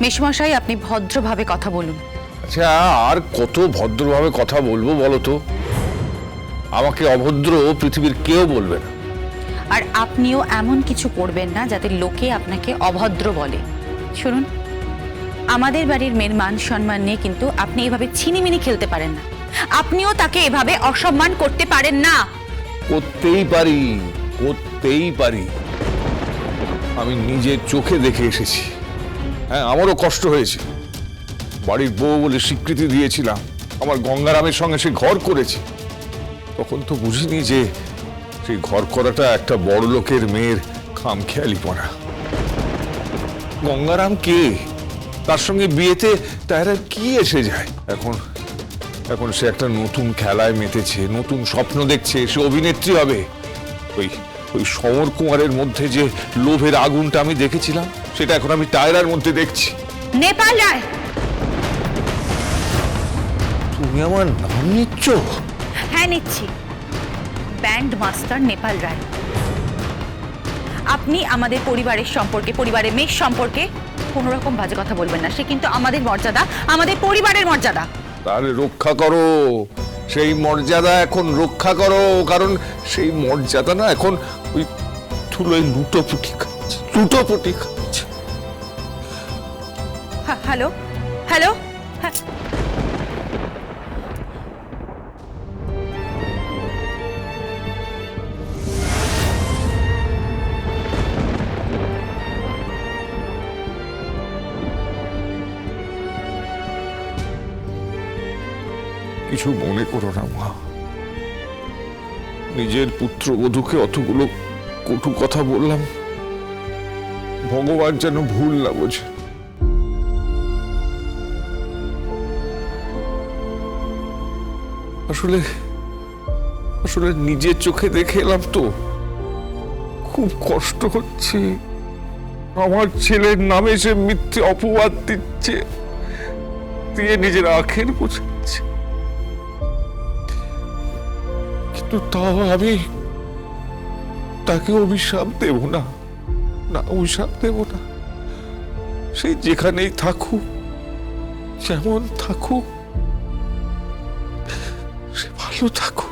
মেশমশাই, আপনি ভদ্রভাবে কথা বলুন। আচ্ছা, আর কত ভদ্রভাবে কথা বলবো বলো তো? আমাকে অভদ্র পৃথিবীর কেউ বলবে না। আর আপনিও এমন কিছু করবেন না যাতে লোকে আপনাকে অভদ্র বলে। শুনুন, আমাদের বাড়ির মেয়ের মান সম্মান নিয়ে কিন্তু আপনি এভাবে ছিনিমিনি খেলতে পারেন না। আপনিও তাকে এভাবে অসম্মান করতে পারেন না। করতেই পারি, করতেই পারি। আমি নিজের চোখে দেখে এসেছি। হ্যাঁ, আমারও কষ্ট হয়েছে। বাড়ির বউ বলে স্বীকৃতি দিয়েছিলাম, আমার গঙ্গারামের সঙ্গে সে ঘর করেছে। তখন তো বুঝিনি যে সেই ঘর করাটা একটা বড় লোকের মেয়ের খামখেয়ালি পড়া। গঙ্গারাম কে? তার সঙ্গে বিয়েতে তার আর কি এসে যায়? এখন এখন সে একটা নতুন খেলায় মেতেছে, নতুন স্বপ্ন দেখছে, সে অভিনেত্রী হবে। ওই ওই সমর কুমারের মধ্যে যে লোভের আগুনটা আমি দেখেছিলাম, সেটা এখন আমি টায়রার মধ্যে দেখছি। নেপাল রায়, তুমি আমার নাম নিচ্ছ? হ্যাঁ নিচ্ছি। ব্যান্ড মাস্টার নেপাল রায়। আপনি আমাদের পরিবারের সম্পর্কে, পরিবারের মেয়ের সম্পর্কে কোনো রকম বাজে কথা বলবেন না। সে কিন্তু আমাদের মর্যাদা, আমাদের পরিবারের মর্যাদা। তাহলে রক্ষা করো, সেই মর্যাদা এখন রক্ষা করো। কারণ সেই মর্যাদা না এখন ওই ধুলোয় লুটোপুটি খাচ্ছে, লুটোপুটি খাচ্ছে। হ্যালো হ্যালো, কিছু মনে করো না মা। নিজের পুত্রবধূকে অতগুলো কটু কথা বললাম, ভগবান যেন ভুল না বোঝে। আসলে আসলে নিজের চোখে দেখে এলাম তো, খুব কষ্ট হচ্ছে। আমার ছেলের নামে সে মিথ্যে অপবাদ দিচ্ছে, দিয়ে নিজের আখের বোঝাচ্ছে। কিন্তু তাও আমি তাকে অভিশাপ দেব না, না অভিশাপ দেব না। সেই যেখানেই থাকুক, যেমন থাকুক, সে ভালো থাকুক,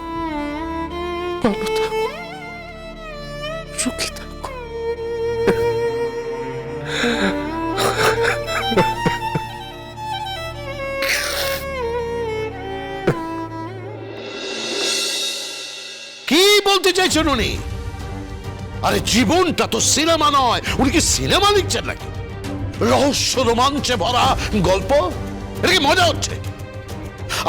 ভালো থাকুক, সুখী থাকুক। কি বলতে চাইছেন উনি? আরে জীবনটা তো সিনেমা নয়, উনি কি সিনেমা লিখছেন নাকি? রহস্য রোমাঞ্চে ভরা গল্প, এটা কি মজা হচ্ছে?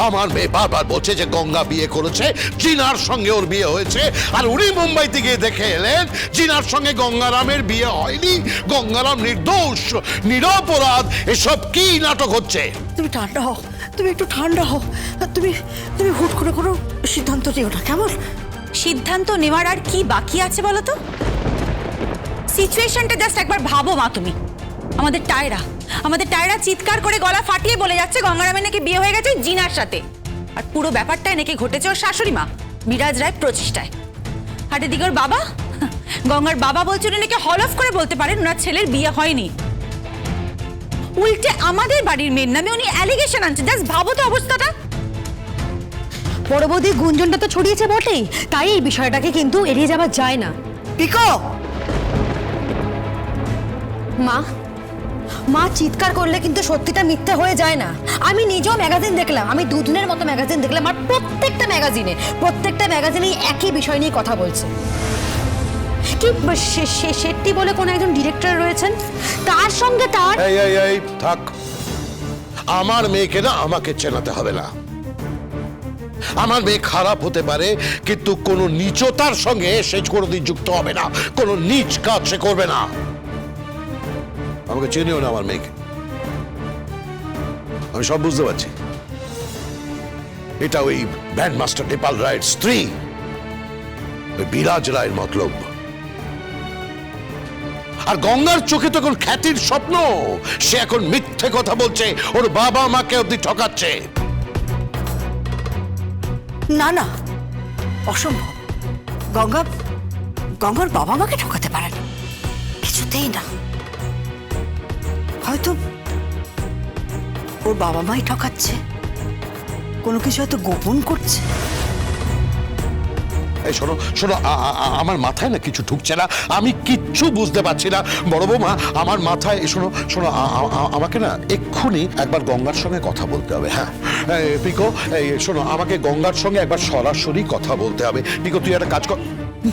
আমার মেয়ে বারবার বলছে যে গঙ্গা বিয়ে করেছে, জিনার সঙ্গে ওর বিয়ে হয়েছে, আর উনি মুম্বাইতে গিয়ে দেখে এলেন জিনার সঙ্গে গঙ্গারামের বিয়ে হয়নি, গঙ্গারাম নির্দোষ, নিরপরাধ। এসব কি নাটক হচ্ছে? তুমি ঠান্ডা হও, তুমি একটু ঠান্ডা হও। তুমি তুমি হুট করে কোনো সিদ্ধান্ত নিও না, কেমন? সিদ্ধান্ত নেওয়ার আর কি বাকি আছে বলো তো? সিচুয়েশনটা জাস্ট একবার ভাবো মা তুমি। আমাদের টায়রা চিৎকার করে গলা ফাটিয়ে বলে যাচ্ছে গঙ্গারামের নাকি বিয়ে হয়ে গেছে জিনার সাথে, আর পুরো ব্যাপারটাই নাকি ঘটেছে ওর শাশুড়ি মা বিরাজ রায় প্রচেষ্টায়। আর এদিকে ওর বাবা, গঙ্গার বাবা বলছে উনি নাকি হল অফ করে বলতে পারেন ওনার ছেলের বিয়ে হয়নি। উল্টে আমাদের বাড়ির মেয়ের নামে উনি অ্যালিগেশন আনছে। জাস্ট ভাবো তো অবস্থাটা। বড় বৌদি গুঞ্জনটা তো ছড়িয়েছে বটেই, তাই এই বিষয়টাকে কিন্তু এড়িয়ে যাওয়া যায় না। পিকো, মা মা চিৎকার করলে কিন্তু সত্যিটা মিথ্যে হয়ে যায় না। আমি নিজেও ম্যাগাজিন দেখলাম, আমি দুদিনের মতো ম্যাগাজিন দেখলাম, আর প্রত্যেকটা ম্যাগাজিনেই একই বিষয় নিয়ে কথা বলছে। কি শেট্টি বলে কোন একজন ডিরেক্টর রয়েছেন, তার সঙ্গে তার এই থাক, আমার মেয়েকে না আমাকে চেনাতে হবে না। আমার মেয়ে খারাপ হতে পারে, কিন্তু কোনো নীচতার সঙ্গে সে কোনোদিন যুক্ত হবে না, কোনো নীচ কাজ সে করবে না। আমাকে চেনেও না আমার মেয়েকে, আমি সব বুঝতে পারছি। এটা ওই ব্যান্ড মাস্টার নেপাল রায়ের স্ত্রী, ওই বিরাজ রায়ের মতলব। আর গঙ্গার চোখে তো এখন খ্যাতির স্বপ্ন, সে এখন মিথ্যে কথা বলছে, ওর বাবা মাকে অব্দি ঠকাচ্ছে। না না, অসম্ভব। গঙ্গার বাবা মাকে ঠকাতে পারে না, কিছুতেই না। হয়তো ওর বাবা মাই ঠকাচ্ছে, কোনো কিছু হয়তো গোপন করছে। এই শোনো শোনো, আমার মাথায় না কিছু ঢুকছে না, আমি কিচ্ছু বুঝতে পারছি না বড় বৌমা। আমার মাথায় শোনো শোনো, আমাকে না এক্ষুনি একবার গঙ্গার সঙ্গে কথা বলতে হবে। হ্যাঁ পিকো, এই শোনো, আমাকে গঙ্গার সঙ্গে একবার সরাসরি কথা বলতে হবে। পিকো তুই একটা কাজ কর।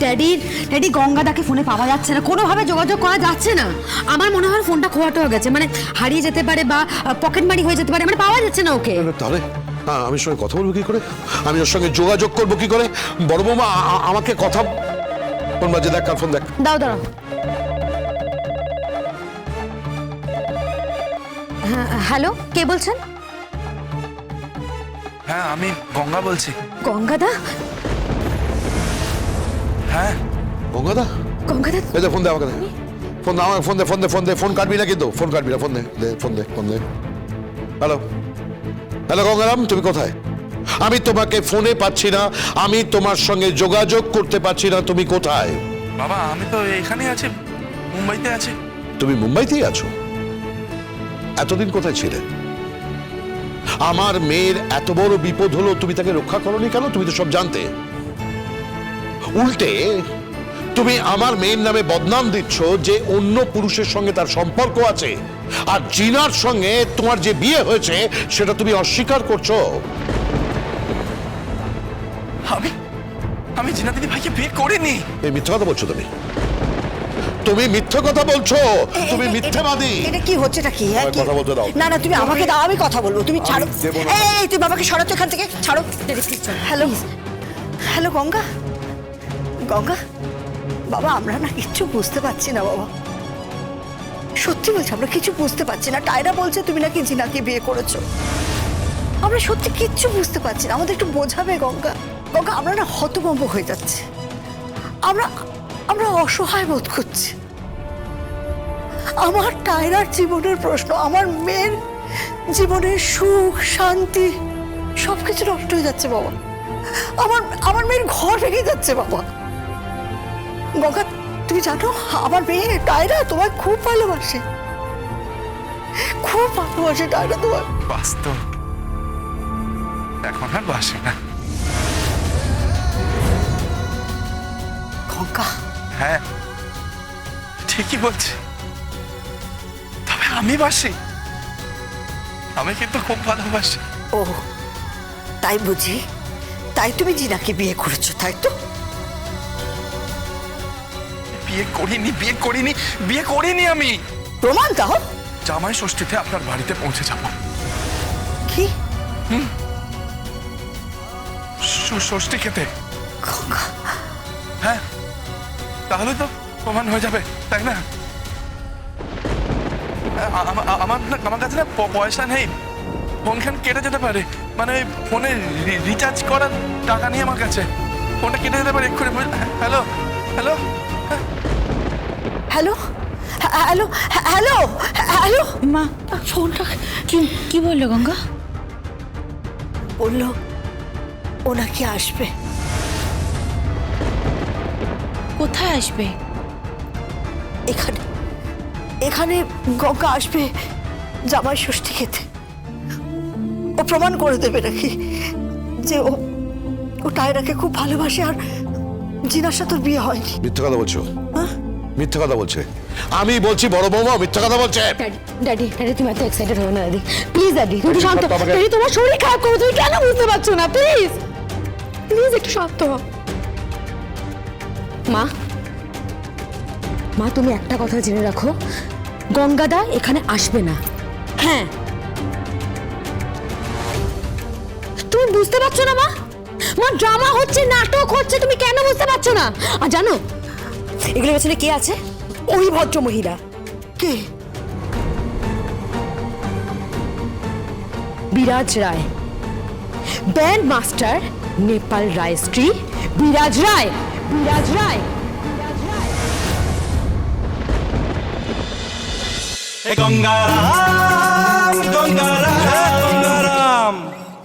ড্যাডি গঙ্গাদাকে ফোনে পাওয়া যাচ্ছে না, কোনোভাবে যোগাযোগ করা যাচ্ছে না। আমার মনে হয় ফোনটা খোয়াটো হয়ে গেছে, মানে হারিয়ে যেতে পারে বা পকেট মারি হয়ে যেতে পারে, মানে পাওয়া যাচ্ছে না ওকে। তাহলে আমি ওর সঙ্গে কথা বলবো কি করে? আমি ওর সঙ্গে যোগাযোগ করবো কি করে? বড় বৌমা আমাকে কথা ফোন বাজে, দেখ কার ফোন দেখ। দাঁড়াও। হ্যালো, কে বলছেন? হ্যাঁ আমি গঙ্গা বলছি। গঙ্গাদা? হ্যাঁ গঙ্গাদা, গঙ্গাদা এই দে ফোন দে আমাকে, ফোন দে আমাকে, ফোন দে, ফোন কাটবি না কিন্তু, ফোন কাটবি না, ফোন দে। হ্যালো হ্যালো গঙ্গারাম, তুমি কোথায়? আমি তোমাকে ফোনে পাচ্ছি না, আমি তোমার সঙ্গে যোগাযোগ করতে পারছি না, তুমি কোথায়? বাবা আমি তো এখানেই আছি, মুম্বাইতে আছি। তুমি মুম্বাইতেই আছো? এতদিন কোথায় ছিলে? আমার মেয়ের এত বড় বিপদ হলো, তুমি তাকে রক্ষা করোনি কেন? তুমি তো সব জানতে। উল্টে তুমি আমার মেয়ের নামে বদনাম দিচ্ছ যে অন্য পুরুষের সঙ্গে তার সম্পর্ক আছে, আর জিনার সঙ্গে তোমার যে বিয়ে হয়েছে সেটা তুমি অস্বীকার করছো। আমি জিনা দিদি ভাইকে বিয়ে করিনি। এই মিথ্যা কথা বলছো তুমি, তুমি মিথ্যা কথা বলছো, তুমি মিথ্যাবাদী। এটা কি হচ্ছে, এটা কি? হ্যাঁ, আমায় কি? কথা বলতে দাও। না তুমি আমাকে দাও, আমি কথা বলবো, তুমি ছাড়ো। দেবো না। এই তুই বাবাকে সরাতো এখান থেকে, ছাড়ো। হ্যালো হ্যালো গঙ্গা, গঙ্গা বাবা, আমরা না কিচ্ছু বুঝতে পারছি না বাবা, সত্যি বলছি আমরা কিছু বুঝতে পারছি না। টায়রা বলছে তুমি নাকি জিনাকে বিয়ে করেছো, আমরা সত্যি কিচ্ছু বুঝতে পারছি না, আমাদের একটু বোঝাবে গঙ্গা। গঙ্গা আমরা না হতভম্ব হয়ে যাচ্ছি, আমরা অসহায় বোধ করছি। আমার টায়রার জীবনের প্রশ্ন, আমার মেয়ের জীবনের সুখ শান্তি সবকিছু নষ্ট হয়ে যাচ্ছে বাবা, আমার মেয়ের ঘর ভেঙে যাচ্ছে বাবা। গঙ্গা তুমি জানো আমার মেয়ে টায়রা তোমায় খুব ভালোবাসে, খুব ভালোবাসে টায়রা তোমায়। বাস্তব এখন আর বাসে না। গঙ্গা হ্যাঁ ঠিকই বলছি, তবে আমি বাসি, আমি কিন্তু খুব ভালোবাসি। ও তাই বুঝি, তাই তুমি জিনাকে বিয়ে করেছো, তাই তো? বিয়ে করিনি আমি। প্রমাণ দাও। জামাই ষষ্ঠীতে আপনার বাড়িতে পৌঁছে যাব। কি? ষষ্ঠী খেতে। গঙ্গা হ্যাঁ তাহলে তো প্রমাণ হয়ে যাবে, তাই না? আমার কাছে না পয়সা নেই, ফোনখান কেটে যেতে পারে, মানে ফোনে রিচার্জ করার টাকা নেই আমার কাছে, ফোনটা কেটে যেতে পারে এক্ষুনি। Hello hello hello hello hello hello মা ফোনটা কি বললো গঙ্গা? বললো ও নাকি আসবে। কোথায় আসবে? এখানে এখানে গঙ্গা আসবে জামাই ষষ্ঠী খেতে। ও প্রমাণ করে দেবে নাকি যে ও টায়রাকে খুব ভালোবাসে আর জিনার সাথে ওর বিয়ে হয়নি। মিথ্যা কথা বলছো, মিথ্যা কথা বলছে। আমি বলছি বড় বৌমা মিথ্যা কথা বলছে। ড্যাডি তুমি এত এক্সাইটেড হও না ড্যাডি, প্লিজ ড্যাডি একটু শান্ত। ড্যাডি তোমার শরীর খারাপ করো, তুমি কেন বুঝতে পারছো না? প্লিজ একটু শান্ত হও। মা তুমি একটা কথা জেনে রাখো, গঙ্গাদা এখানে আসবে না। হ্যাঁ তুমি বুঝতে পারছো না মা? ড্রামা হচ্ছে, নাটক হচ্ছে, তুমি কেন বুঝতে পারছো না? আর জানো এগুলো পেছনে কে আছে? ওই ভদ্র মহিলা। কে? বিরাজ রায়, ব্যান্ড মাস্টার নেপাল রায় স্ত্রী বিরাজ রায়। গঙ্গারাম গঙ্গারাম গঙ্গারাম